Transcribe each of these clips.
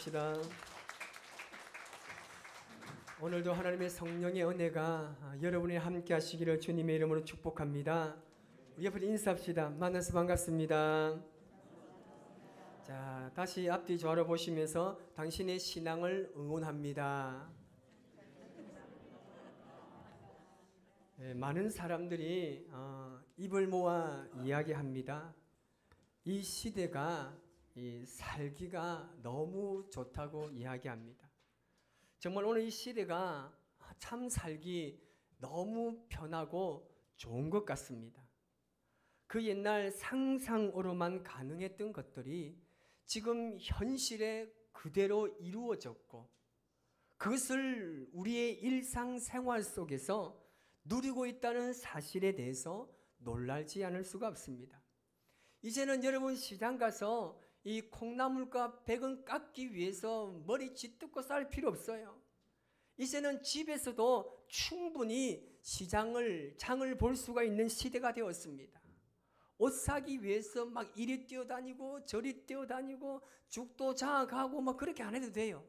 앉으시다. 오늘도 하나님의 성령의 은혜가 여러분이 함께 하시기를 주님의 이름으로 축복합니다. 우리 옆에 인사합시다. 만나서 반갑습니다. 자, 다시 앞뒤 좌우를 보시면서 당신의 신앙을 응원합니다. 많은 사람들이 입을 모아 이야기합니다. 이 시대가 살기가 너무 좋다고 이야기합니다. 정말 오늘 이 시대가 참 살기 너무 편하고 좋은 것 같습니다. 그 옛날 상상으로만 가능했던 것들이 지금 현실에 그대로 이루어졌고, 그것을 우리의 일상생활 속에서 누리고 있다는 사실에 대해서 놀랄지 않을 수가 없습니다. 이제는 여러분 시장 가서 이 콩나물과 배근 깎기 위해서 머리 쥐뜯고 쌀 필요 없어요. 이제는 집에서도 충분히 장을 볼 수가 있는 시대가 되었습니다. 옷 사기 위해서 막 이리 뛰어다니고 저리 뛰어다니고 죽도 장악하고 막 그렇게 안 해도 돼요.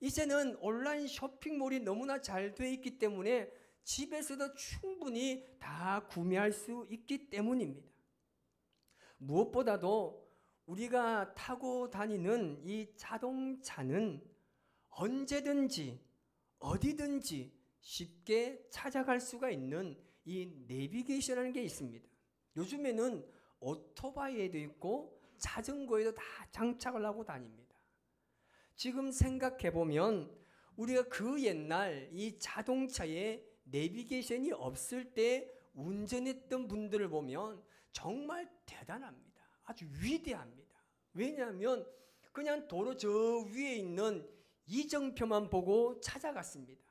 이제는 온라인 쇼핑몰이 너무나 잘 돼 있기 때문에 집에서도 충분히 다 구매할 수 있기 때문입니다. 무엇보다도 우리가 타고 다니는 이 자동차는 언제든지 어디든지 쉽게 찾아갈 수가 있는 이 내비게이션이라는 게 있습니다. 요즘에는 오토바이에도 있고 자전거에도 다 장착을 하고 다닙니다. 지금 생각해 보면 우리가 그 옛날 이 자동차에 내비게이션이 없을 때 운전했던 분들을 보면 정말 대단합니다. 아주 위대합니다. 왜냐하면 그냥 도로 저 위에 있는 이정표만 보고 찾아갔습니다.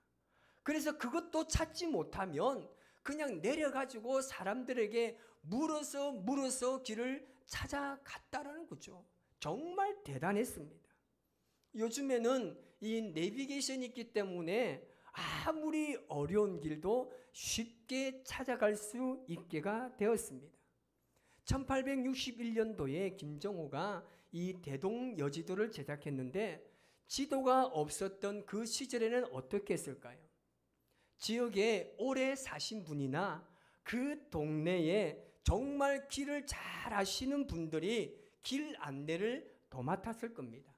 그래서 그것도 찾지 못하면 그냥 내려가지고 사람들에게 물어서 길을 찾아갔다라는 거죠. 정말 대단했습니다. 요즘에는 이 내비게이션이 있기 때문에 아무리 어려운 길도 쉽게 찾아갈 수 있게가 되었습니다. 1861년도에 김정호가 이 대동여지도를 제작했는데 지도가 없었던 그 시절에는 어떻게 했을까요? 지역에 오래 사신 분이나 그 동네에 정말 길을 잘 아시는 분들이 길 안내를 도맡았을 겁니다.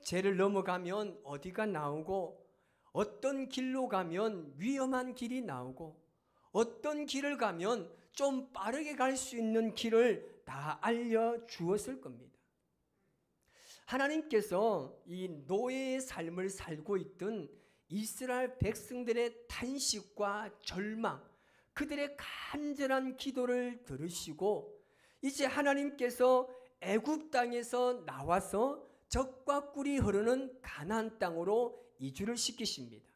쟤를 넘어가면 어디가 나오고, 어떤 길로 가면 위험한 길이 나오고, 어떤 길을 가면 좀 빠르게 갈 수 있는 길을 다 알려주었을 겁니다. 하나님께서 이 노예의 삶을 살고 있던 이스라엘 백성들의 탄식과 절망, 그들의 간절한 기도를 들으시고 이제 하나님께서 애굽 땅에서 나와서 젖과 꿀이 흐르는 가나안 땅으로 이주를 시키십니다.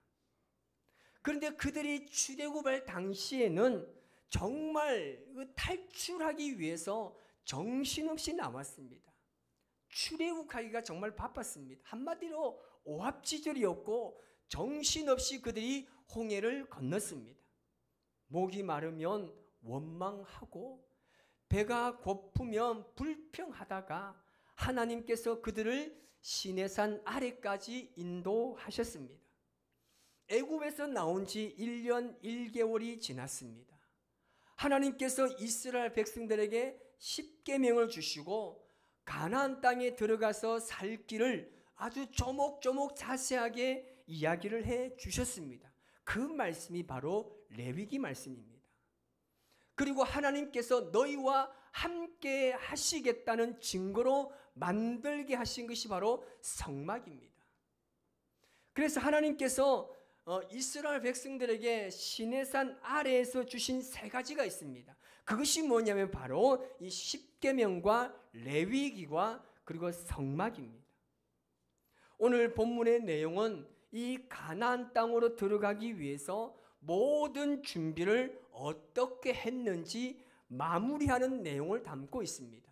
그런데 그들이 출애굽할 당시에는 정말 탈출하기 위해서 정신없이 나왔습니다. 출애굽하기가 정말 바빴습니다. 한마디로 오합지졸이었고 정신없이 그들이 홍해를 건넜습니다. 목이 마르면 원망하고 배가 고프면 불평하다가 하나님께서 그들을 시내산 아래까지 인도하셨습니다. 애굽에서 나온 지 1년 1개월이 지났습니다. 하나님께서 이스라엘 백성들에게 십계명을 주시고 가나안 땅에 들어가서 살 길을 아주 조목조목 자세하게 이야기를 해 주셨습니다. 그 말씀이 바로 레위기 말씀입니다. 그리고 하나님께서 너희와 함께 하시겠다는 증거로 만들게 하신 것이 바로 성막입니다. 그래서 하나님께서 이스라엘 백성들에게 시내산 아래에서 주신 세 가지가 있습니다. 그것이 뭐냐면 바로 이 십계명과 레위기와 그리고 성막입니다. 오늘 본문의 내용은 이 가나안 땅으로 들어가기 위해서 모든 준비를 어떻게 했는지 마무리하는 내용을 담고 있습니다.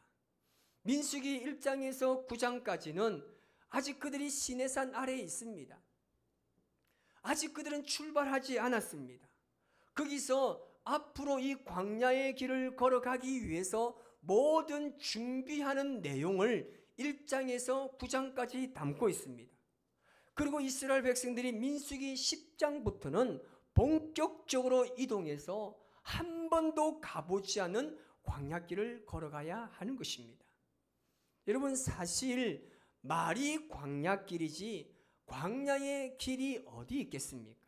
민수기 1장에서 9장까지는 아직 그들이 시내산 아래에 있습니다. 아직 그들은 출발하지 않았습니다. 거기서 앞으로 이 광야의 길을 걸어가기 위해서 모든 준비하는 내용을 1장에서 9장까지 담고 있습니다. 그리고 이스라엘 백성들이 민수기 10장부터는 본격적으로 이동해서 한 번도 가보지 않은 광야길을 걸어가야 하는 것입니다. 여러분, 사실 말이 광야길이지 광야의 길이 어디 있겠습니까?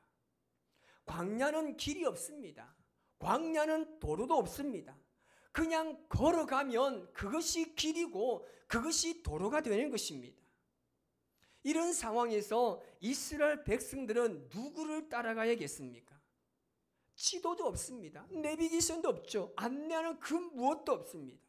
광야는 길이 없습니다. 광야는 도로도 없습니다. 그냥 걸어가면 그것이 길이고 그것이 도로가 되는 것입니다. 이런 상황에서 이스라엘 백성들은 누구를 따라가야겠습니까? 지도도 없습니다. 내비게이션도 없죠. 안내하는 그 무엇도 없습니다.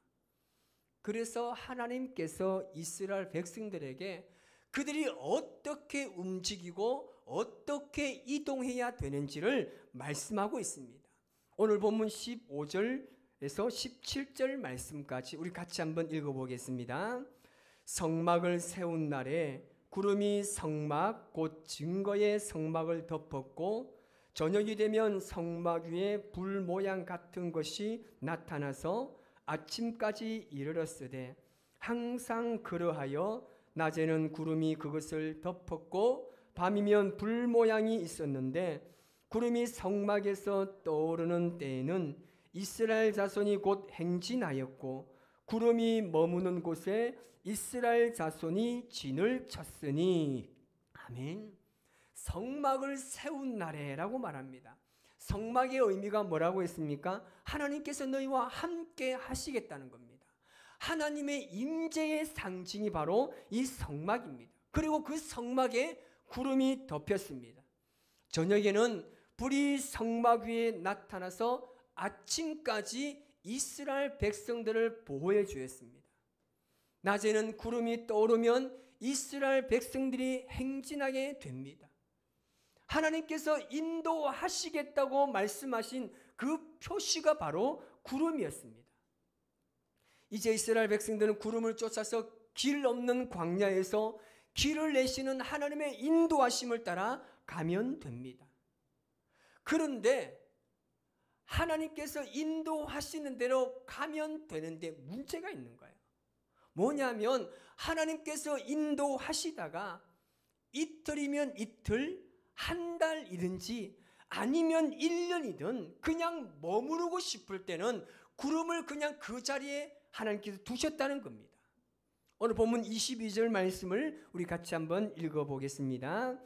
그래서 하나님께서 이스라엘 백성들에게 그들이 어떻게 움직이고 어떻게 이동해야 되는지를 말씀하고 있습니다. 오늘 본문 15절에서 17절 말씀까지 우리 같이 한번 읽어보겠습니다. 성막을 세운 날에 구름이 성막 곧 증거의 성막을 덮었고 저녁이 되면 성막 위에 불 모양 같은 것이 나타나서 아침까지 이르렀으되 항상 그러하여 낮에는 구름이 그것을 덮었고 밤이면 불 모양이 있었는데 구름이 성막에서 떠오르는 때에는 이스라엘 자손이 곧 행진하였고 구름이 머무는 곳에 이스라엘 자손이 진을 쳤으니 아멘. 성막을 세운 날에라고 말합니다. 성막의 의미가 뭐라고 했습니까? 하나님께서 너희와 함께 하시겠다는 겁니다. 하나님의 임재의 상징이 바로 이 성막입니다. 그리고 그 성막에 구름이 덮였습니다. 저녁에는 불이 성막 위에 나타나서 아침까지 이스라엘 백성들을 보호해 주었습니다. 낮에는 구름이 떠오르면 이스라엘 백성들이 행진하게 됩니다. 하나님께서 인도하시겠다고 말씀하신 그 표시가 바로 구름이었습니다. 이제 이스라엘 백성들은 구름을 쫓아서 길 없는 광야에서 길을 내시는 하나님의 인도하심을 따라 가면 됩니다. 그런데 하나님께서 인도하시는 대로 가면 되는데 문제가 있는 거예요. 뭐냐면 하나님께서 인도하시다가 이틀이면 이틀, 한 달이든지 아니면 1년이든 그냥 머무르고 싶을 때는 구름을 그냥 그 자리에 하나님께서 두셨다는 겁니다. 오늘 본문 22절 말씀을 우리 같이 한번 읽어보겠습니다.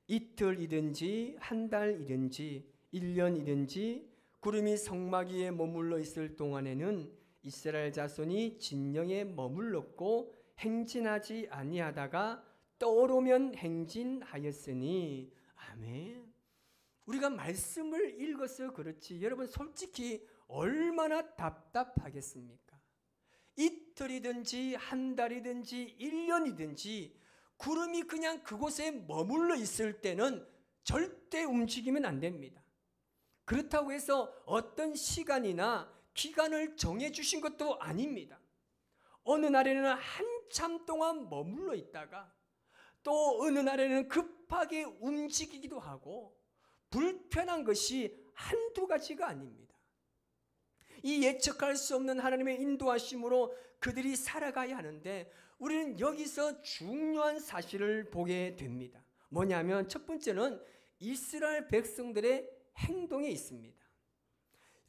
이틀이든지 한 달이든지 1년이든지 구름이 성막 위에 머물러 있을 동안에는 이스라엘 자손이 진영에 머물렀고 행진하지 아니하다가 떠오르면 행진하였으니 아멘. 우리가 말씀을 읽어서 그렇지 여러분 솔직히 얼마나 답답하겠습니까? 이틀이든지 한 달이든지 1년이든지 구름이 그냥 그곳에 머물러 있을 때는 절대 움직이면 안 됩니다. 그렇다고 해서 어떤 시간이나 기간을 정해 주신 것도 아닙니다. 어느 날에는 한참 동안 머물러 있다가 또 어느 날에는 급하게 움직이기도 하고 불편한 것이 한두 가지가 아닙니다. 이 예측할 수 없는 하나님의 인도하심으로 그들이 살아가야 하는데 우리는 여기서 중요한 사실을 보게 됩니다. 뭐냐면 첫 번째는 이스라엘 백성들의 행동에 있습니다.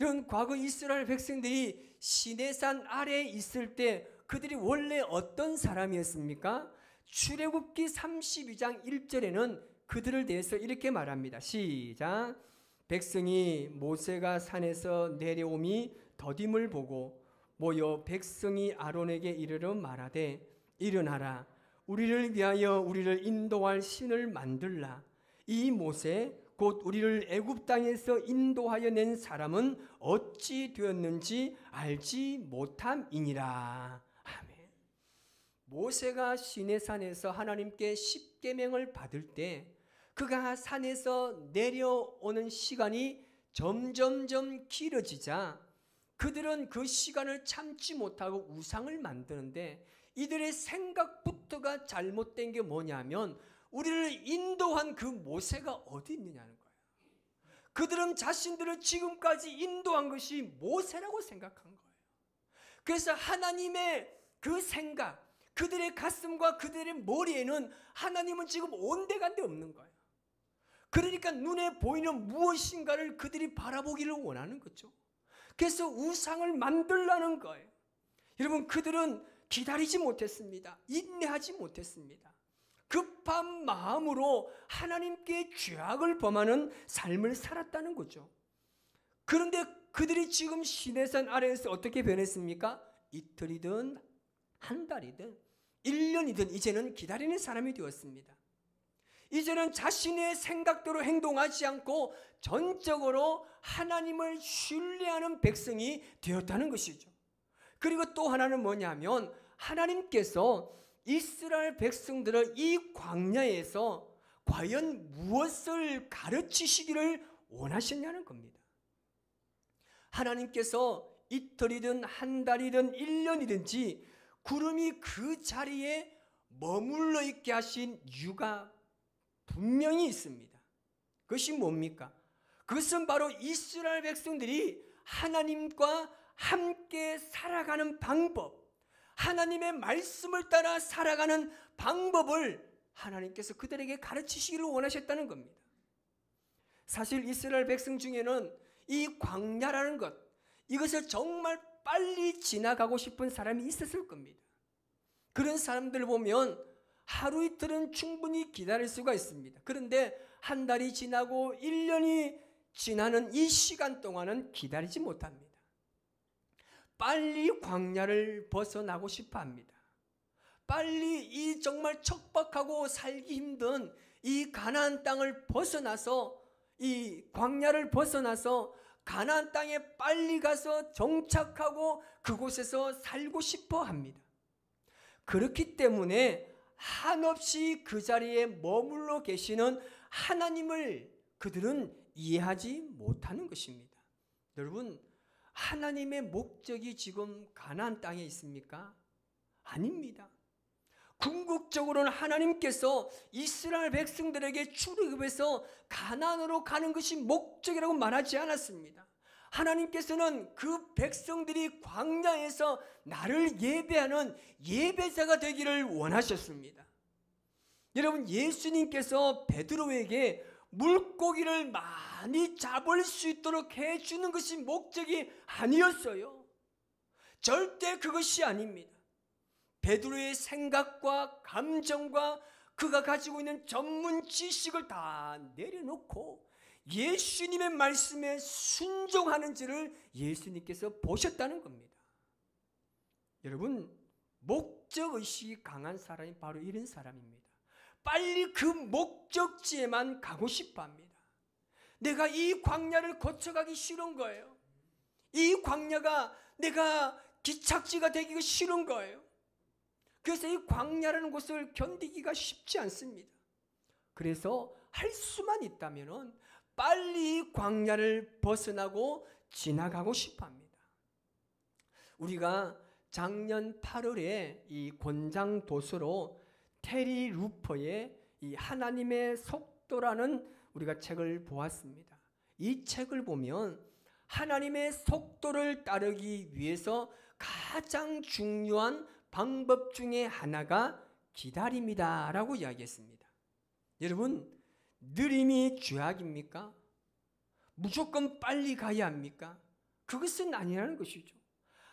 이런 과거 이스라엘 백성들이 시내산 아래에 있을 때 그들이 원래 어떤 사람이었습니까? 출애굽기 32장 1절에는 그들을 대해서 이렇게 말합니다. 시작. 백성이 모세가 산에서 내려옴이 더딤을 보고 모여 백성이 아론에게 이르러 말하되 일어나라 우리를 위하여 우리를 인도할 신을 만들라. 이 모세 곧 우리를 애굽 땅에서 인도하여 낸 사람은 어찌 되었는지 알지 못함이니라. 아멘. 모세가 시내산에서 하나님께 십계명을 받을 때 그가 산에서 내려오는 시간이 점점점 길어지자 그들은 그 시간을 참지 못하고 우상을 만드는데 이들의 생각부터가 잘못된 게 뭐냐면 우리를 인도한 그 모세가 어디 있느냐는 거예요. 그들은 자신들을 지금까지 인도한 것이 모세라고 생각한 거예요. 그래서 하나님의 그 생각, 그들의 가슴과 그들의 머리에는 하나님은 지금 온데간데 없는 거예요. 그러니까 눈에 보이는 무엇인가를 그들이 바라보기를 원하는 거죠. 그래서 우상을 만들라는 거예요. 여러분, 그들은 기다리지 못했습니다. 인내하지 못했습니다. 급한 마음으로 하나님께 죄악을 범하는 삶을 살았다는 거죠. 그런데 그들이 지금 시내산 아래에서 어떻게 변했습니까? 이틀이든 한 달이든 1년이든 이제는 기다리는 사람이 되었습니다. 이제는 자신의 생각대로 행동하지 않고 전적으로 하나님을 신뢰하는 백성이 되었다는 것이죠. 그리고 또 하나는 뭐냐면 하나님께서 이스라엘 백성들을 이 광야에서 과연 무엇을 가르치시기를 원하셨냐는 겁니다. 하나님께서 이틀이든 한 달이든 1년이든지 구름이 그 자리에 머물러 있게 하신 이유가 분명히 있습니다. 그것이 뭡니까? 그것은 바로 이스라엘 백성들이 하나님과 함께 살아가는 방법, 하나님의 말씀을 따라 살아가는 방법을 하나님께서 그들에게 가르치시기를 원하셨다는 겁니다. 사실 이스라엘 백성 중에는 이 광야라는 것, 이것을 정말 빨리 지나가고 싶은 사람이 있었을 겁니다. 그런 사람들을 보면 하루 이틀은 충분히 기다릴 수가 있습니다. 그런데 한 달이 지나고 1년이 지나는 이 시간 동안은 기다리지 못합니다. 빨리 광야를 벗어나고 싶어 합니다. 빨리 이 정말 척박하고 살기 힘든 이 가나안 땅을 벗어나서, 이 광야를 벗어나서 가나안 땅에 빨리 가서 정착하고 그곳에서 살고 싶어 합니다. 그렇기 때문에 한없이 그 자리에 머물러 계시는 하나님을 그들은 이해하지 못하는 것입니다. 여러분, 하나님의 목적이 지금 가나안 땅에 있습니까? 아닙니다. 궁극적으로는 하나님께서 이스라엘 백성들에게 출애굽해서 가나안으로 가는 것이 목적이라고 말하지 않았습니다. 하나님께서는 그 백성들이 광야에서 나를 예배하는 예배자가 되기를 원하셨습니다. 여러분, 예수님께서 베드로에게 물고기를 많이 잡을 수 있도록 해주는 것이 목적이 아니었어요. 절대 그것이 아닙니다. 베드로의 생각과 감정과 그가 가지고 있는 전문 지식을 다 내려놓고 예수님의 말씀에 순종하는지를 예수님께서 보셨다는 겁니다. 여러분, 목적의식이 강한 사람이 바로 이런 사람입니다. 빨리 그 목적지에만 가고 싶어 합니다. 내가 이 광야를 거쳐가기 싫은 거예요. 이 광야가 내가 기착지가 되기가 싫은 거예요. 그래서 이 광야라는 곳을 견디기가 쉽지 않습니다. 그래서 할 수만 있다면 빨리 이 광야를 벗어나고 지나가고 싶어 합니다. 우리가 작년 8월에 이 권장 도서로 테리 루퍼의 이 하나님의 속도라는 우리가 책을 보았습니다. 이 책을 보면 하나님의 속도를 따르기 위해서 가장 중요한 방법 중에 하나가 기다림이다 라고 이야기했습니다. 여러분, 느림이 죄악입니까? 무조건 빨리 가야 합니까? 그것은 아니라는 것이죠.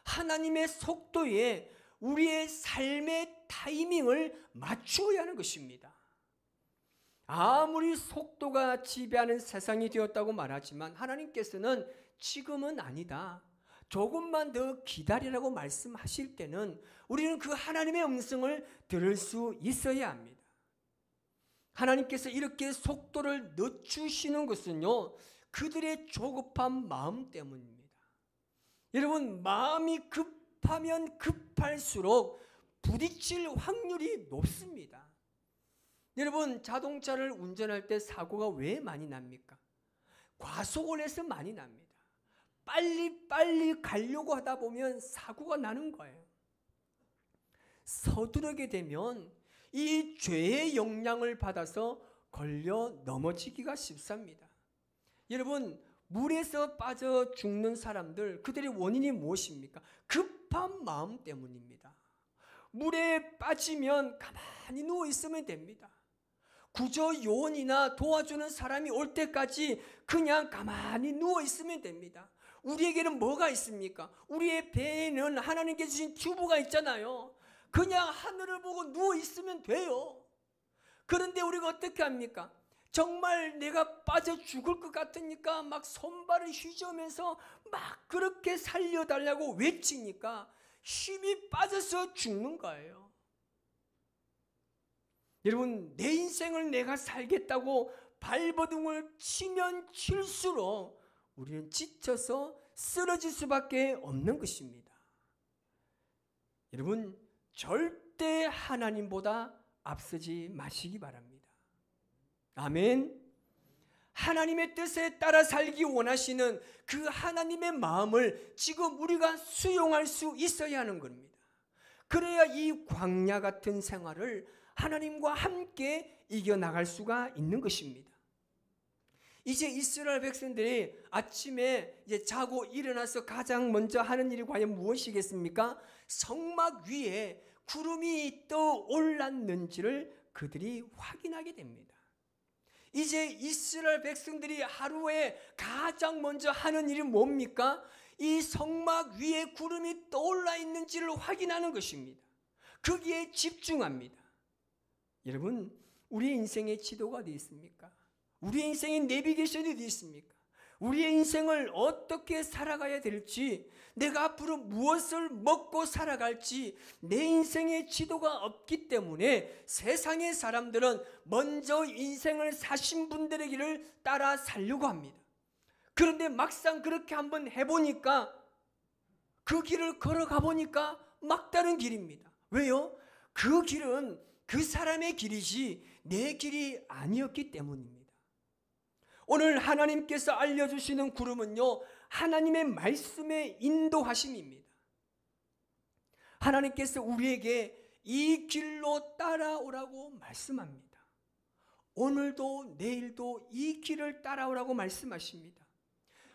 하나님의 속도에 우리의 삶의 타이밍을 맞추어야 하는 것입니다. 아무리 속도가 지배하는 세상이 되었다고 말하지만 하나님께서는 지금은 아니다, 조금만 더 기다리라고 말씀하실 때는 우리는 그 하나님의 음성을 들을 수 있어야 합니다. 하나님께서 이렇게 속도를 늦추시는 것은요, 그들의 조급한 마음 때문입니다. 여러분, 마음이 급하면 급할수록 부딪힐 확률이 높습니다. 여러분, 자동차를 운전할 때 사고가 왜 많이 납니까? 과속을 해서 많이 납니다. 빨리 가려고 하다 보면 사고가 나는 거예요. 서두르게 되면 이 죄의 영향을 받아서 걸려 넘어지기가 쉽습니다. 여러분, 물에서 빠져 죽는 사람들, 그들의 원인이 무엇입니까? 급한 마음 때문입니다. 물에 빠지면 가만히 누워 있으면 됩니다. 구조 요원이나 도와주는 사람이 올 때까지 그냥 가만히 누워 있으면 됩니다. 우리에게는 뭐가 있습니까? 우리의 배에는 하나님께 주신 튜브가 있잖아요. 그냥 하늘을 보고 누워 있으면 돼요. 그런데 우리가 어떻게 합니까? 정말 내가 빠져 죽을 것 같으니까 막 손발을 휘저으면서 막 그렇게 살려달라고 외치니까 힘이 빠져서 죽는 거예요. 여러분, 내 인생을 내가 살겠다고 발버둥을 치면 칠수록 우리는 지쳐서 쓰러질 수밖에 없는 것입니다. 여러분, 절대 하나님보다 앞서지 마시기 바랍니다. 아멘. 하나님의 뜻에 따라 살기 원하시는 그 하나님의 마음을 지금 우리가 수용할 수 있어야 하는 겁니다. 그래야 이 광야 같은 생활을 하나님과 함께 이겨나갈 수가 있는 것입니다. 이제 이스라엘 백성들이 아침에 이제 자고 일어나서 가장 먼저 하는 일이 과연 무엇이겠습니까? 성막 위에 구름이 떠올랐는지를 그들이 확인하게 됩니다. 이제 이스라엘 백성들이 하루에 가장 먼저 하는 일이 뭡니까? 이 성막 위에 구름이 떠올라 있는지를 확인하는 것입니다. 거기에 집중합니다. 여러분, 우리의 인생의 지도가 어디 있습니까? 우리의 인생의 내비게이션이 어디 있습니까? 우리의 인생을 어떻게 살아가야 될지, 내가 앞으로 무엇을 먹고 살아갈지 내 인생의 지도가 없기 때문에 세상의 사람들은 먼저 인생을 사신 분들의 길을 따라 살려고 합니다. 그런데 막상 그렇게 한번 해보니까, 그 길을 걸어가 보니까 막다른 길입니다. 왜요? 그 길은 그 사람의 길이지 내 길이 아니었기 때문입니다. 오늘 하나님께서 알려주시는 구름은요, 하나님의 말씀의 인도하심입니다. 하나님께서 우리에게 이 길로 따라오라고 말씀합니다. 오늘도 내일도 이 길을 따라오라고 말씀하십니다.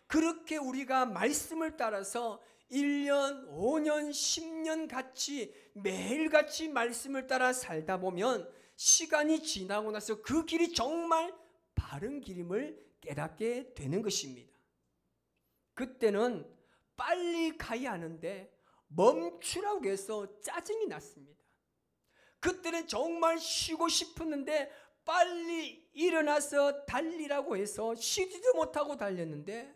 그렇게 우리가 말씀을 따라서 1년, 5년, 10년 같이 매일같이 말씀을 따라 살다 보면 시간이 지나고 나서 그 길이 정말 바른 길임을 깨닫게 되는 것입니다. 그때는 빨리 가야 하는데 멈추라고 해서 짜증이 났습니다. 그때는 정말 쉬고 싶었는데 빨리 일어나서 달리라고 해서 쉬지도 못하고 달렸는데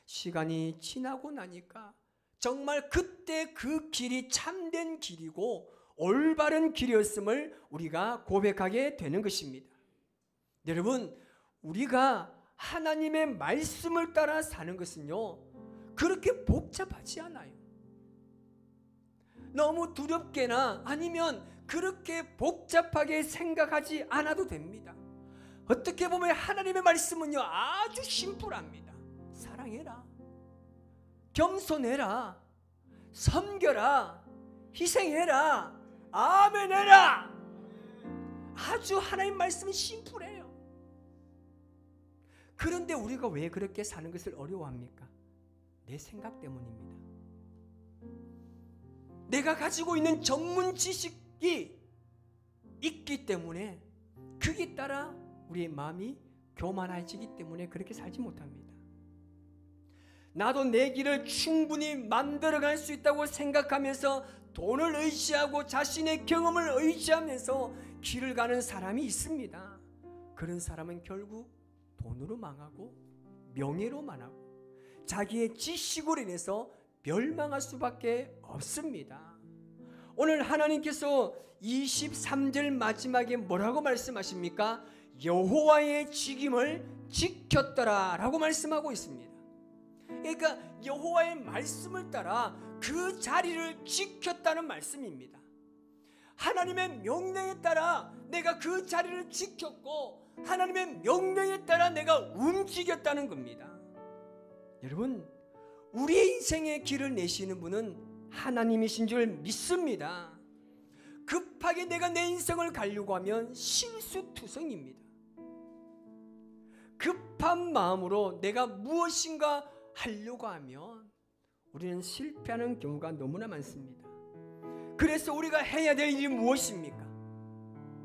시간이 지나고 나니까 정말 그때 그 길이 참된 길이고 올바른 길이었음을 우리가 고백하게 되는 것입니다. 여러분, 우리가 하나님의 말씀을 따라 사는 것은요, 그렇게 복잡하지 않아요. 너무 두렵게나 아니면 그렇게 복잡하게 생각하지 않아도 됩니다. 어떻게 보면 하나님의 말씀은요, 아주 심플합니다. 사랑해라, 겸손해라, 섬겨라, 희생해라, 아멘해라. 아주 하나님 말씀은 심플해요. 그런데 우리가 왜 그렇게 사는 것을 어려워합니까? 내 생각 때문입니다. 내가 가지고 있는 전문 지식이 있기 때문에 그에 따라 우리의 마음이 교만해지기 때문에 그렇게 살지 못합니다. 나도 내 길을 충분히 만들어갈 수 있다고 생각하면서 돈을 의지하고 자신의 경험을 의지하면서 길을 가는 사람이 있습니다. 그런 사람은 결국 돈으로 망하고 명예로 망하고 자기의 지식으로 인해서 멸망할 수밖에 없습니다. 오늘 하나님께서 23절 마지막에 뭐라고 말씀하십니까? 여호와의 직임을 지켰더라 라고 말씀하고 있습니다. 그러니까 여호와의 말씀을 따라 그 자리를 지켰다는 말씀입니다. 하나님의 명령에 따라 내가 그 자리를 지켰고 하나님의 명령에 따라 내가 움직였다는 겁니다. 여러분, 우리의 인생의 길을 내시는 분은 하나님이신 줄 믿습니다. 급하게 내가 내 인생을 가려고 하면 실수투성입니다. 급한 마음으로 내가 무엇인가 하려고 하면 우리는 실패하는 경우가 너무나 많습니다. 그래서 우리가 해야 될 일이 무엇입니까?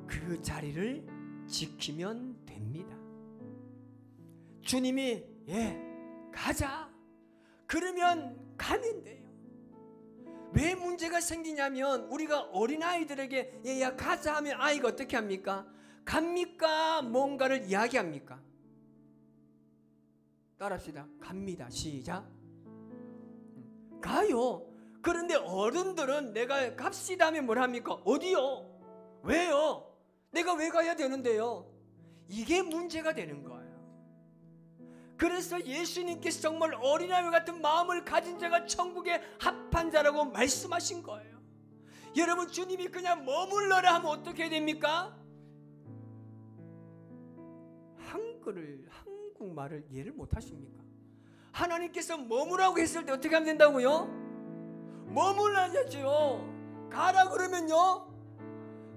그 자리를 지키면 됩니다. 주님이 가자 그러면 가면 돼요. 왜 문제가 생기냐면 우리가 어린아이들에게 얘야 가자 하면 아이가 어떻게 합니까? 갑니까? 뭔가를 이야기합니까? 따라합시다. 갑니다. 시작. 가요. 그런데 어른들은 내가 갑시다 하면 뭘 합니까? 어디요? 왜요? 내가 왜 가야 되는데요? 이게 문제가 되는 거예요. 그래서 예수님께서 정말 어린아이 같은 마음을 가진 자가 천국에 합한 자라고 말씀하신 거예요. 여러분, 주님이 그냥 머물러라 하면 어떻게 됩니까? 한국말을 이해를 못 하십니까? 하나님께서 머무라고 했을 때 어떻게 하면 된다고요? 머물러야죠. 가라 그러면요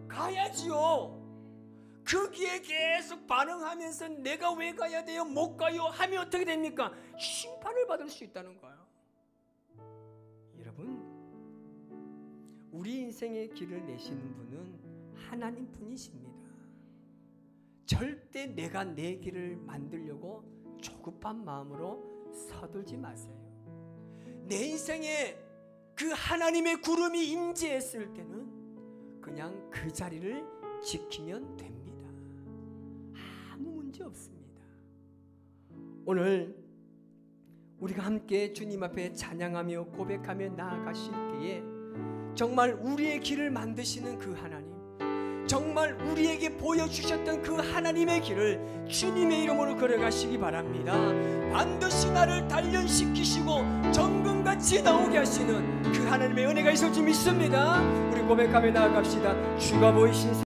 가야지요. 거기에 계속 반응하면서 내가 왜 가야 돼요? 못 가요? 하면 어떻게 됩니까? 심판을 받을 수 있다는 거예요. 여러분, 우리 인생의 길을 내시는 분은 하나님 분이십니다. 절대 내가 내 길을 만들려고 조급한 마음으로 서둘지 마세요. 내 인생에 그 하나님의 구름이 임재했을 때는 그냥 그 자리를 지키면 됩니다. 아무 문제 없습니다. 오늘 우리가 함께 주님 앞에 찬양하며 고백하며 나아가실 때에 정말 우리의 길을 만드시는 그 하나님, 정말 우리에게 보여주셨던 그 하나님의 길을 주님의 이름으로 걸어가시기 바랍니다. 반드시 나를 단련시키시고 정금같이 나오게 하시는 그 하나님의 은혜가 있을 줄 믿습니다. 우리 고백하며 나아갑시다. 주가 보이신